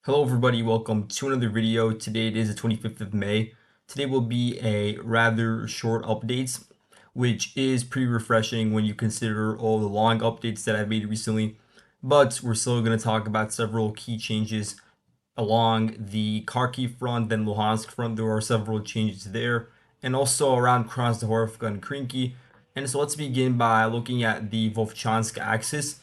Hello everybody, welcome to another video. Today it is the 25th of May. Today will be a rather short update, which is pretty refreshing when you consider all the long updates that I've made recently. But we're still going to talk about several key changes along the Kharkiv front, then Luhansk front. There are several changes there, and also around Krasnohorivka and Krinky. And so let's begin by looking at the Vovchansk axis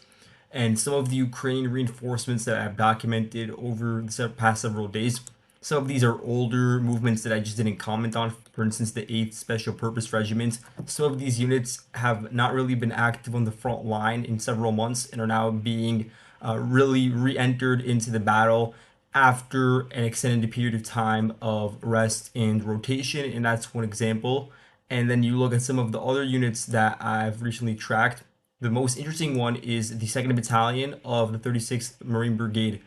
and some of the Ukrainian reinforcements that I've documented over the past several days. Some of these are older movements that I just didn't comment on. For instance, the 8th Special Purpose Regiment. Some of these units have not really been active on the front line in several months and are now being really re-entered into the battle after an extended period of time of rest and rotation, and that's one example. And then you look at some of the other units that I've recently tracked. The most interesting one is the 2nd Battalion of the 36th Marine Brigade.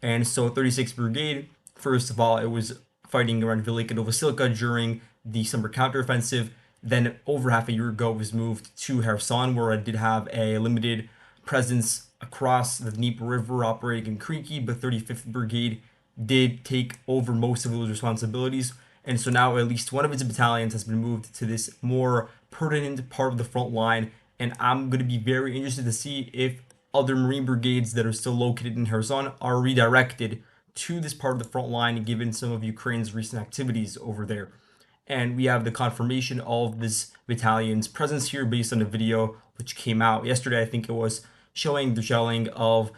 And so 36th Brigade, first of all, it was fighting around Velika Novosilka during the summer counteroffensive. Then over half a year ago, it was moved to Kherson, where I did have a limited presence across the Dnieper River operating in Krinky, but 35th Brigade did take over most of those responsibilities. And so now at least one of its battalions has been moved to this more pertinent part of the front line. And I'm going to be very interested to see if other Marine brigades that are still located in Kherson are redirected to this part of the front line, given some of Ukraine's recent activities over there. And we have the confirmation of this battalion's presence here based on a video which came out yesterday, I think it was, showing the shelling of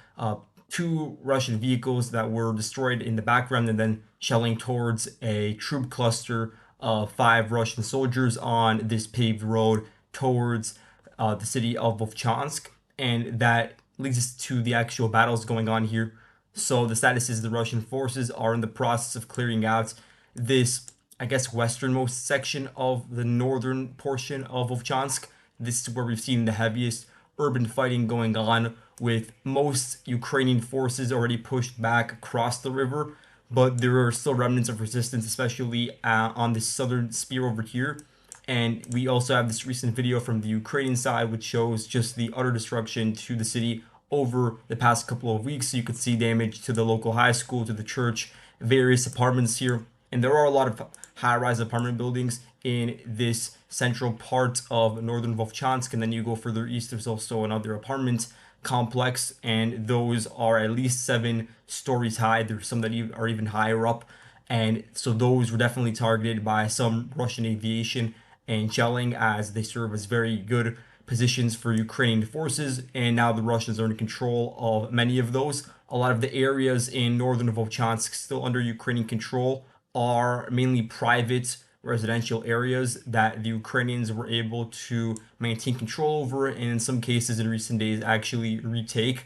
two Russian vehicles that were destroyed in the background, and then shelling towards a troop cluster of 5 Russian soldiers on this paved road towards the city of Vovchansk. And that leads us to the actual battles going on here. So the status is the Russian forces are in the process of clearing out this, I guess, westernmost section of the northern portion of Vovchansk. This is where we've seen the heaviest urban fighting going on, with most Ukrainian forces already pushed back across the river, but there are still remnants of resistance, especially on the southern spear over here. And we also have this recent video from the Ukrainian side, which shows just the utter destruction to the city over the past couple of weeks. So you could see damage to the local high school, to the church, various apartments here. And there are a lot of high-rise apartment buildings in this central part of northern Vovchansk. And then you go further east, there's also another apartment complex, and those are at least 7 stories high. There's some that are even higher up. And so those were definitely targeted by some Russian aviation and shelling, as they serve as very good positions for Ukrainian forces. And now the Russians are in control of many of those. A lot of the areas in northern Vovchansk still under Ukrainian control are mainly private residential areas that the Ukrainians were able to maintain control over, and in some cases in recent days actually retake.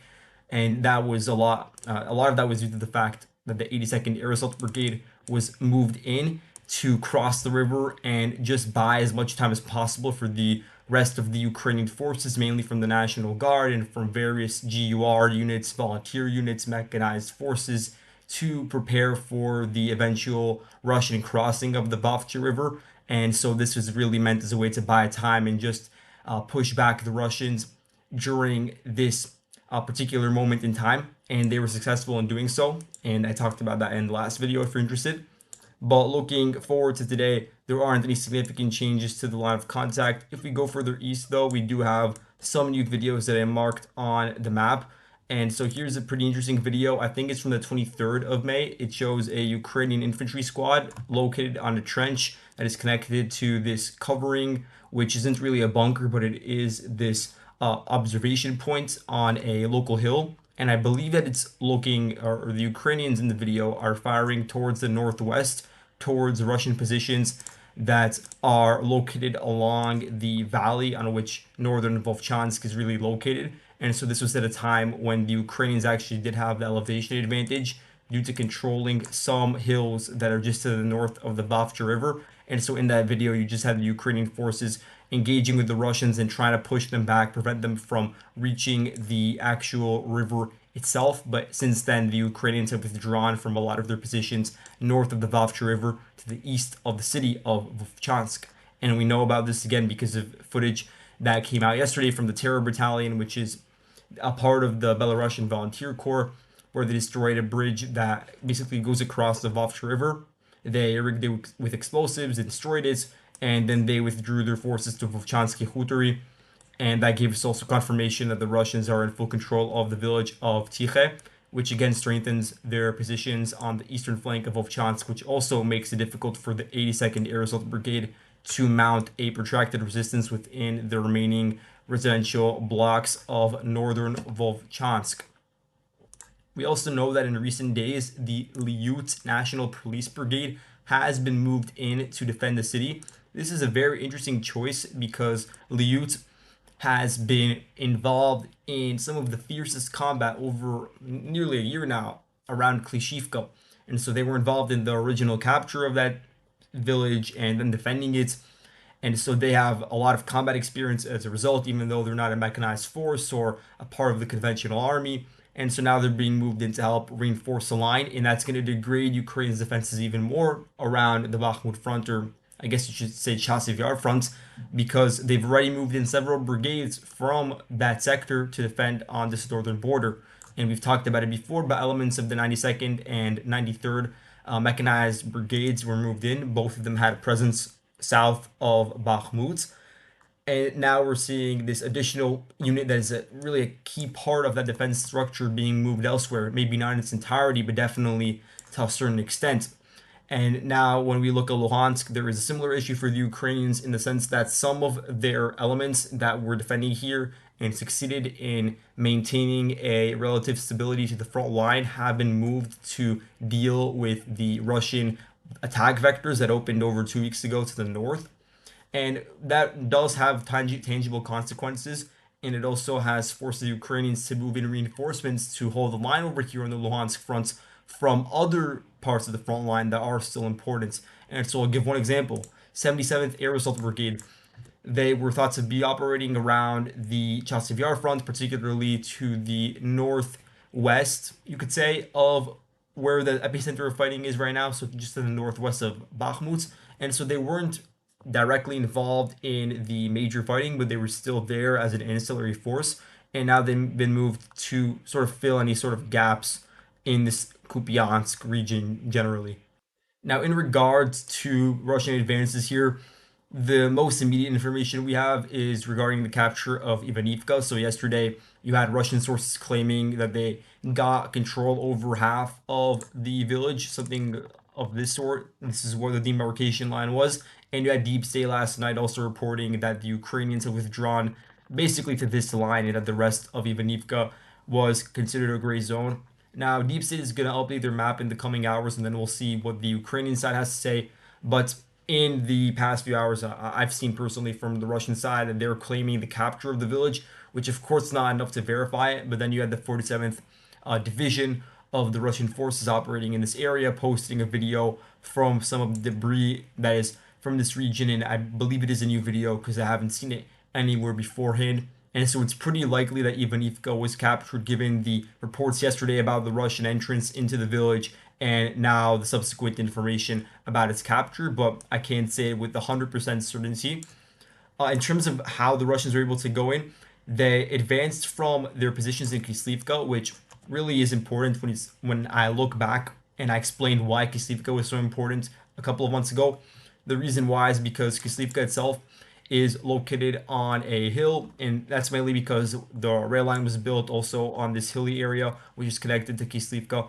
And that was a lot of that was due to the fact that the 82nd Air Assault Brigade was moved in to cross the river and just buy as much time as possible for the rest of the Ukrainian forces, mainly from the National Guard and from various GUR units, volunteer units, mechanized forces, to prepare for the eventual Russian crossing of the Vovcha River. And so this was really meant as a way to buy time and just push back the Russians during this particular moment in time. And they were successful in doing so. And I talked about that in the last video if you're interested. But looking forward to today, there aren't any significant changes to the line of contact. If we go further east, though, we do have some new videos that I marked on the map. And so here's a pretty interesting video. I think it's from the 23rd of May. It shows a Ukrainian infantry squad located on a trench that is connected to this covering, which isn't really a bunker, but it is this observation point on a local hill. And I believe that it's looking, or the Ukrainians in the video are firing towards the northwest, towards Russian positions that are located along the valley on which northern Vovchansk is really located. And so this was at a time when the Ukrainians actually did have the elevation advantage due to controlling some hills that are just to the north of the Vovcha River. And so in that video, you just had the Ukrainian forces engaging with the Russians and trying to push them back, prevent them from reaching the actual river itself. But since then, the Ukrainians have withdrawn from a lot of their positions north of the Vovcha River to the east of the city of Vovchansk. And we know about this again because of footage that came out yesterday from the Terror Battalion, which is a part of the Belarusian Volunteer Corps, where they destroyed a bridge that basically goes across the Vovchansk River. They rigged it with explosives, they destroyed it, and then they withdrew their forces to Vovchansk and that gave us also confirmation that the Russians are in full control of the village of Tikhe, which again strengthens their positions on the eastern flank of Vovchansk, which also makes it difficult for the 82nd Air Assault Brigade to mount a protracted resistance within the remaining residential blocks of northern Vovchansk. We also know that in recent days, the Lyut National Police Brigade has been moved in to defend the city. This is a very interesting choice because Lyut has been involved in some of the fiercest combat over nearly a year now around Klishchiivka. And so they were involved in the original capture of that village and then defending it. And so they have a lot of combat experience as a result, even though they're not a mechanized force or a part of the conventional army. And so now they're being moved in to help reinforce the line, and that's going to degrade Ukraine's defenses even more around the Bakhmut front, or I guess you should say Chasiv Yar front, because they've already moved in several brigades from that sector to defend on this northern border. And we've talked about it before, but elements of the 92nd and 93rd mechanized brigades were moved in. Both of them had a presence south of Bakhmut. And now we're seeing this additional unit that is really a key part of that defense structure being moved elsewhere. Maybe not in its entirety, but definitely to a certain extent. And now, when we look at Luhansk, there is a similar issue for the Ukrainians in the sense that some of their elements that were defending here and succeeded in maintaining a relative stability to the front line have been moved to deal with the Russian attack vectors that opened over 2 weeks ago to the north. And that does have tangible consequences. And it also has forced the Ukrainians to move in reinforcements to hold the line over here on the Luhansk front from other parts of the front line that are still important. And so I'll give one example. 77th Air Assault Brigade. They were thought to be operating around the Chasiv Yar front, particularly to the northwest, you could say, of where the epicenter of fighting is right now, so just to the northwest of Bakhmut. And so they weren't directly involved in the major fighting, but they were still there as an ancillary force. And now they've been moved to sort of fill any sort of gaps in this Kupyansk region generally. Now, in regards to Russian advances here, the most immediate information we have is regarding the capture of Ivanivka. So yesterday, you had Russian sources claiming that they got control over half of the village, something of this sort. This is where the demarcation line was. And you had Deep State last night also reporting that the Ukrainians have withdrawn basically to this line and that the rest of Ivanivka was considered a gray zone. Now, Deep State is going to update their map in the coming hours, and then we'll see what the Ukrainian side has to say. But in the past few hours, I've seen personally from the Russian side that they're claiming the capture of the village, which of course is not enough to verify it. But then you had the 47th Division of the Russian forces operating in this area posting a video from some of the debris that is from this region, and I believe it is a new video because I haven't seen it anywhere beforehand. And so it's pretty likely that Ivanivka was captured given the reports yesterday about the Russian entrance into the village and now the subsequent information about its capture, but I can't say it with 100% certainty. In terms of how the Russians were able to go in, they advanced from their positions in Klishchiivka, which really is important when I look back and I explained why Klishchiivka was so important a couple of months ago. The reason why is because Klishchiivka itself is located on a hill, and that's mainly because the rail line was built also on this hilly area, which is connected to Klishchiivka.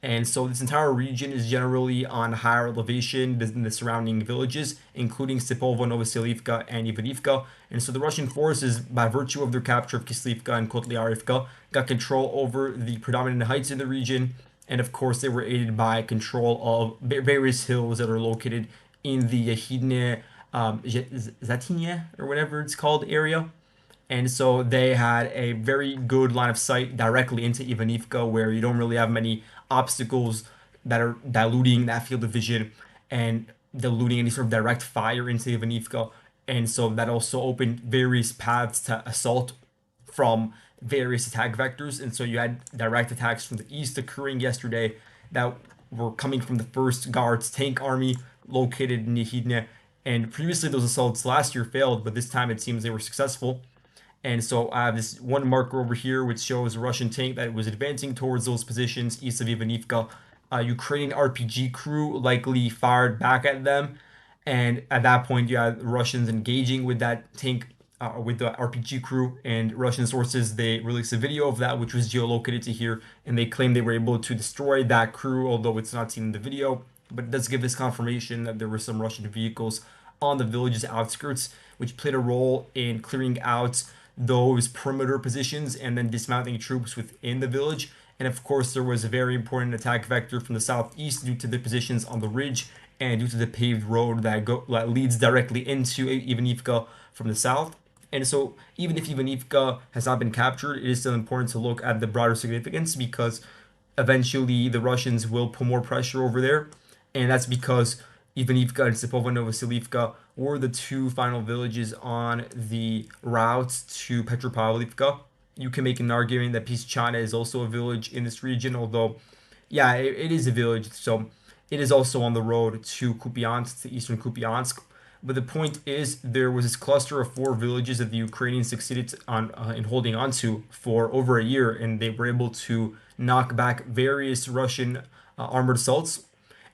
And so this entire region is generally on higher elevation than the surrounding villages, including Stepovo, Novoselivka, and Ivanivka. And so the Russian forces, by virtue of their capture of Klishchiivka and Kotlyarivka, got control over the predominant heights in the region. And of course, they were aided by control of various hills that are located in the Yahidne Zatinye, or whatever it's called, area. And so they had a very good line of sight directly into Ivanivka, where you don't really have many obstacles that are diluting that field of vision and diluting any sort of direct fire into Ivanivka. And so that also opened various paths to assault from various attack vectors. And so you had direct attacks from the east occurring yesterday that were coming from the 1st Guards tank army located in Yahidne. And previously those assaults last year failed, but this time it seems they were successful. And so I have this one marker over here which shows a Russian tank that was advancing towards those positions east of Ivanivka. Ukrainian RPG crew likely fired back at them, and at that point you had Russians engaging with that tank, with the RPG crew. And Russian sources, they released a video of that which was geolocated to here, and they claim they were able to destroy that crew, although it's not seen in the video. But it does give us confirmation that there were some Russian vehicles on the village's outskirts, which played a role in clearing out those perimeter positions and then dismounting troops within the village. And of course, there was a very important attack vector from the southeast due to the positions on the ridge and due to the paved road that leads directly into Ivanivka from the south. And so, even if Ivanivka has not been captured, it is still important to look at the broader significance, because eventually the Russians will put more pressure over there. And that's because Ivanivka and Stepovano-Vasilivka were the two final villages on the route to Petropavlivka. You can make an argument that Pischana is also a village in this region, although, yeah, it is a village, so it is also on the road to Kupyansk, to eastern Kupyansk. But the point is, there was this cluster of four villages that the Ukrainians succeeded in holding onto for over a year, and they were able to knock back various Russian armored assaults,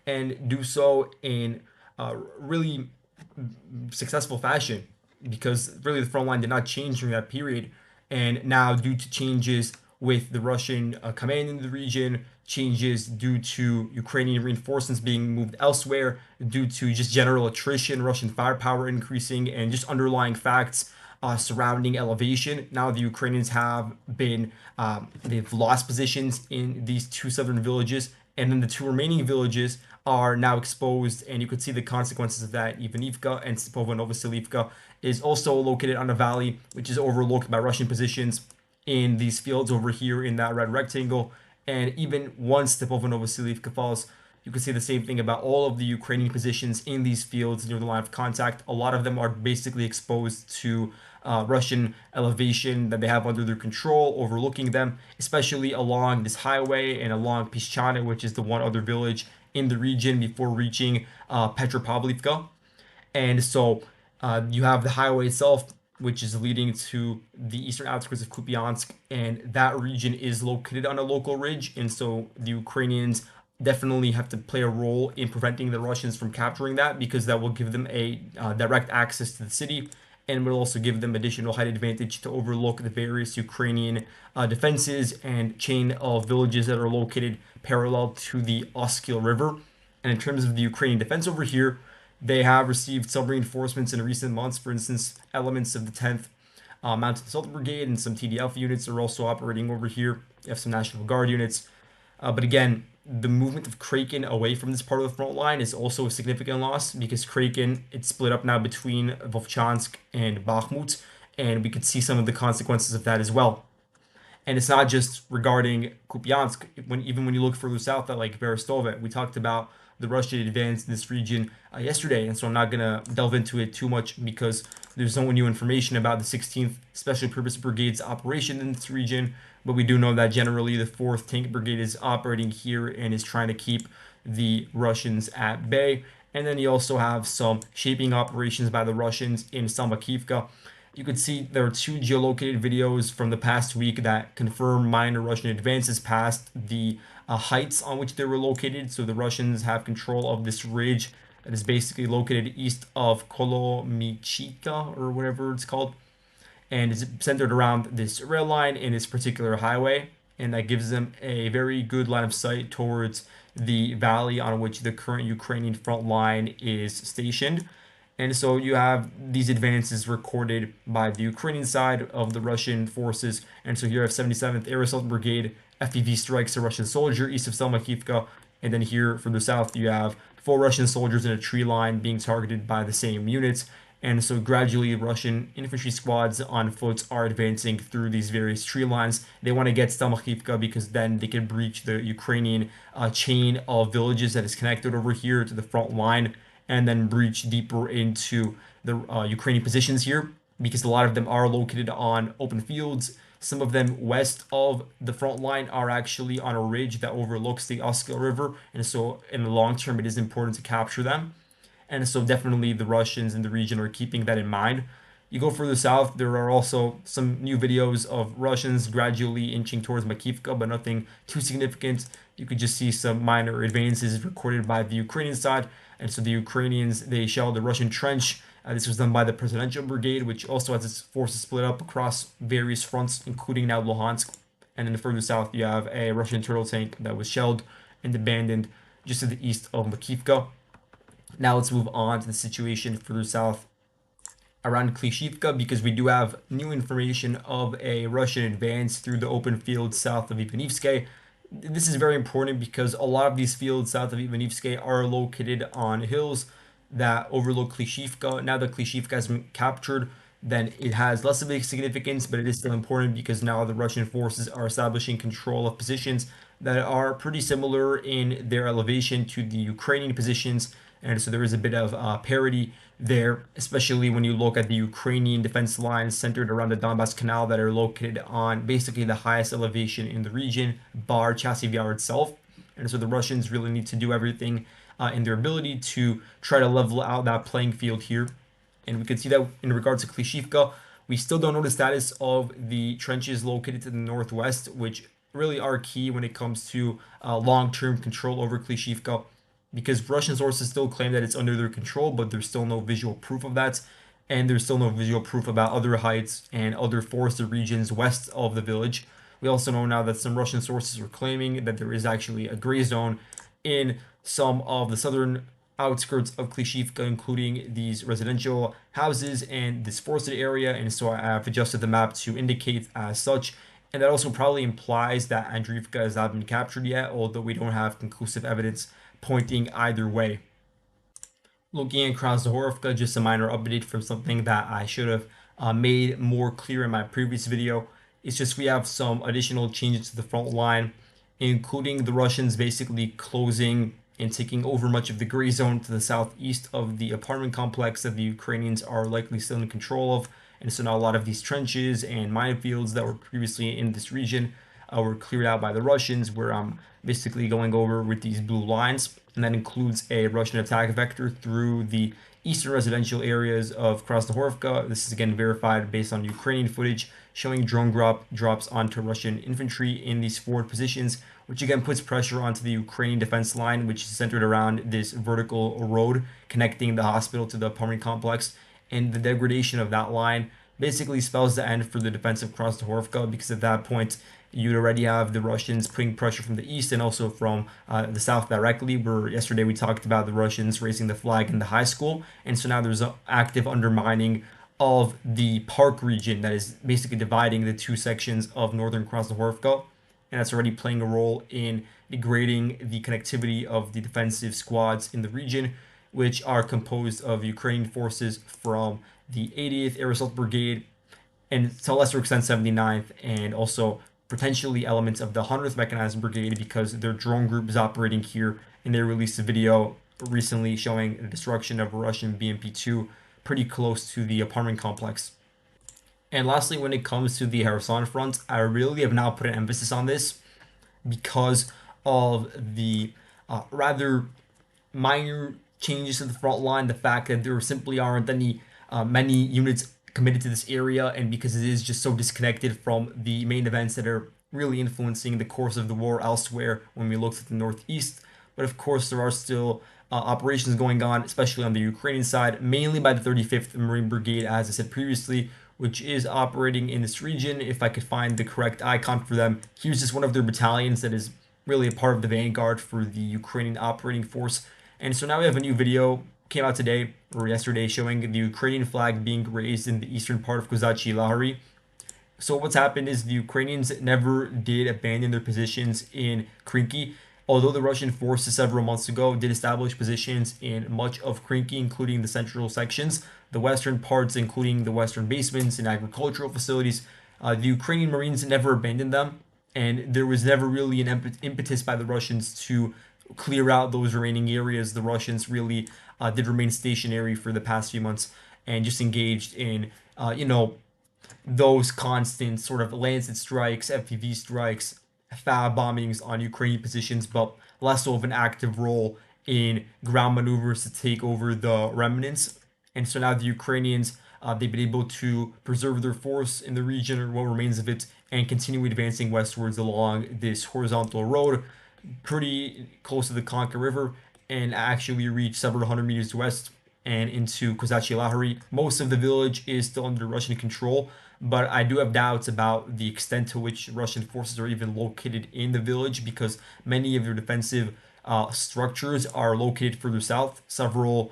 and do so in really successful fashion, because really the front line did not change during that period. And now, due to changes with the Russian command in the region, changes due to Ukrainian reinforcements being moved elsewhere, due to just general attrition, Russian firepower increasing, and just underlying facts surrounding elevation. Now the Ukrainians have been, they've lost positions in these two southern villages, and then the two remaining villages are now exposed, and you could see the consequences of that. Ivanivka and Stepovano-Vasilivka is also located on a valley which is overlooked by Russian positions in these fields over here in that red rectangle. And even once Stepovano-Vasilivka falls, you can see the same thing about all of the Ukrainian positions in these fields near the line of contact. A lot of them are basically exposed to Russian elevation that they have under their control, overlooking them, especially along this highway and along Pischana, which is the one other village in the region before reaching Petropavlivka. And so you have the highway itself, which is leading to the eastern outskirts of Kupyansk, and that region is located on a local ridge. And so the Ukrainians definitely have to play a role in preventing the Russians from capturing that, because that will give them a direct access to the city, and will also give them additional height advantage to overlook the various Ukrainian defenses and chain of villages that are located parallel to the Oskil River. And in terms of the Ukrainian defense over here, they have received some reinforcements in recent months. For instance, elements of the 10th Mounted Assault Brigade and some TDF units are also operating over here. You have some National Guard units. But again, the movement of Kraken away from this part of the front line is also a significant loss, because Kraken, it's split up now between Vovchansk and Bakhmut, and we could see some of the consequences of that as well. And it's not just regarding Kupyansk. Even when you look further south at like Berestove, we talked about the Russian advance in this region yesterday, and so I'm not gonna delve into it too much because there's no new information about the 16th Special Purpose Brigade's operation in this region. But we do know that generally the 4th Tank Brigade is operating here and is trying to keep the Russians at bay. And then you also have some shaping operations by the Russians in Samokivka. You could see there are two geolocated videos from the past week that confirm minor Russian advances past the heights on which they were located. So the Russians have control of this ridge that is basically located east of Kolomichika, or whatever it's called, and is centered around this rail line in this particular highway. And that gives them a very good line of sight towards the valley on which the current Ukrainian front line is stationed. And so you have these advances recorded by the Ukrainian side of the Russian forces. And so here you have 77th Air Assault Brigade, FPV strikes a Russian soldier east of Selmakivka. And then here further south, you have 4 Russian soldiers in a tree line being targeted by the same units. And so gradually Russian infantry squads on foot are advancing through these various tree lines. They want to get Stelmakhivka because then they can breach the Ukrainian chain of villages that is connected over here to the front line, and then breach deeper into the Ukrainian positions here, because a lot of them are located on open fields. Some of them west of the front line are actually on a ridge that overlooks the Oskil River, and so in the long term it is important to capture them. And so definitely the Russians in the region are keeping that in mind. You go further south, there are also some new videos of Russians gradually inching towards Makivka, but nothing too significant. You could just see some minor advances recorded by the Ukrainian side. And so the Ukrainians, they shelled the Russian trench. This was done by the Presidential Brigade, which also has its forces split up across various fronts, including now Luhansk. And then further south, you have a Russian turtle tank that was shelled and abandoned just to the east of Makivka. Now let's move on to the situation further south around Klishchiivka, because we do have new information of a Russian advance through the open fields south of Ivanivske. This is very important because a lot of these fields south of Ivanivske are located on hills that overlook Klishchiivka. Now that Klishchiivka has been captured, then it has less of a significance, but it is still important because now the Russian forces are establishing control of positions that are pretty similar in their elevation to the Ukrainian positions. And so there is a bit of parity there, especially when you look at the Ukrainian defense lines centered around the Donbass Canal that are located on basically the highest elevation in the region, bar Chasiv Yar itself. And so the Russians really need to do everything in their ability to try to level out that playing field here. And we can see that in regards to Klishchiivka, we still don't know the status of the trenches located to the northwest, which really are key when it comes to long-term control over Klishchiivka, because Russian sources still claim that it's under their control, but there's still no visual proof of that. And there's still no visual proof about other heights and other forested regions west of the village. We also know now that some Russian sources are claiming that there is actually a gray zone in some of the southern outskirts of Klishchiivka, including these residential houses and this forested area. And so I have adjusted the map to indicate as such. And that also probably implies that Andriivka has not been captured yet, although we don't have conclusive evidence pointing either way. Looking at Krasnohorivka, just a minor update from something that I should have made more clear in my previous video. It's just we have some additional changes to the front line, including the Russians basically closing and taking over much of the gray zone to the southeast of the apartment complex that the Ukrainians are likely still in control of. And so now a lot of these trenches and minefields that were previously in this region were cleared out by the Russians, where I'm basically going over with these blue lines. And that includes a Russian attack vector through the eastern residential areas of Krasnohorivka. This is again verified based on Ukrainian footage showing drone drops onto Russian infantry in these forward positions, which again puts pressure onto the Ukrainian defense line, which is centered around this vertical road connecting the hospital to the apartment complex. And the degradation of that line basically spells the end for the defense of Krasnohorivka, because at that point you'd already have the Russians putting pressure from the east and also from the south directly, where yesterday we talked about the Russians raising the flag in the high school. And so now there's an active undermining of the park region that is basically dividing the two sections of northern Krasnohorivka. And that's already playing a role in degrading the connectivity of the defensive squads in the region, which are composed of Ukrainian forces from the 80th Air Assault Brigade and to a lesser extent 79th, and also potentially elements of the 100th Mechanized Brigade, because their drone group is operating here. And they released a video recently showing the destruction of a Russian BMP-2 pretty close to the apartment complex. And lastly, when it comes to the Kherson front, I really have now put an emphasis on this because of the rather minor changes to the front line, the fact that there simply aren't any many units committed to this area, and because it is just so disconnected from the main events that are really influencing the course of the war elsewhere when we look at the northeast. But of course, there are still operations going on, especially on the Ukrainian side, mainly by the 35th Marine Brigade, as I said previously, which is operating in this region. If I could find the correct icon for them, here's just one of their battalions that is really a part of the vanguard for the Ukrainian operating force. And so now we have a new video came out today or yesterday showing the Ukrainian flag being raised in the eastern part of Kozachyi Lahari. So what's happened is the Ukrainians never did abandon their positions in Krinky, although the Russian forces several months ago did establish positions in much of Krinky, including the central sections, the western parts, including the western basements and agricultural facilities. The Ukrainian Marines never abandoned them, and there was never really an impetus by the Russians to clear out those remaining areas. The Russians really did remain stationary for the past few months and just engaged in, those constant sort of Lancet strikes, FPV strikes, FAB bombings on Ukrainian positions, but less so of an active role in ground maneuvers to take over the remnants. And so now the Ukrainians they've been able to preserve their force in the region, or what remains of it, and continue advancing westwards along this horizontal road pretty close to the Konka River, and actually reach several hundred meters west and into Kozachi. Most of the village is still under Russian control, but I do have doubts about the extent to which Russian forces are even located in the village, because many of their defensive structures are located further south, several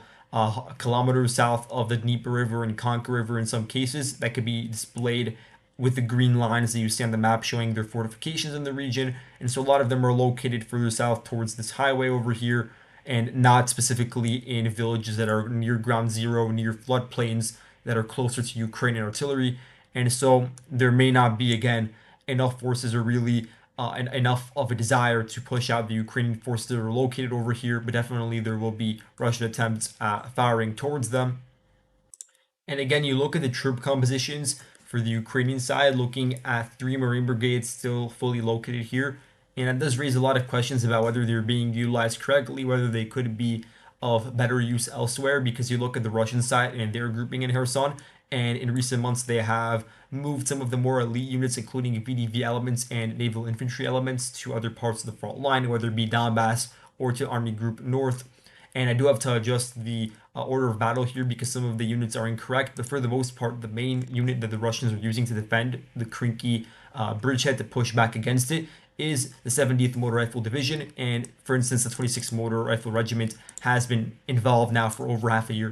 kilometers south of the Dnieper River and Konka River in some cases, that could be displayed with the green lines that you see on the map showing their fortifications in the region. And so a lot of them are located further south towards this highway over here, and not specifically in villages that are near ground zero, near floodplains that are closer to Ukrainian artillery. And so there may not be, again, enough forces, or really enough of a desire to push out the Ukrainian forces that are located over here, but definitely there will be Russian attempts at firing towards them. And again, you look at the troop compositions for the Ukrainian side, looking at 3 Marine brigades still fully located here. And that does raise a lot of questions about whether they're being utilized correctly, whether they could be of better use elsewhere, because you look at the Russian side and their grouping in Kherson, and in recent months they have moved some of the more elite units, including VDV elements and naval infantry elements, to other parts of the front line, whether it be Donbass or to Army Group North. And I do have to adjust the order of battle here because some of the units are incorrect. But for the most part, the main unit that the Russians are using to defend the Krinky bridgehead, to push back against it, is the 70th Motor Rifle Division. And for instance, the 26th Motor Rifle Regiment has been involved now for over half a year.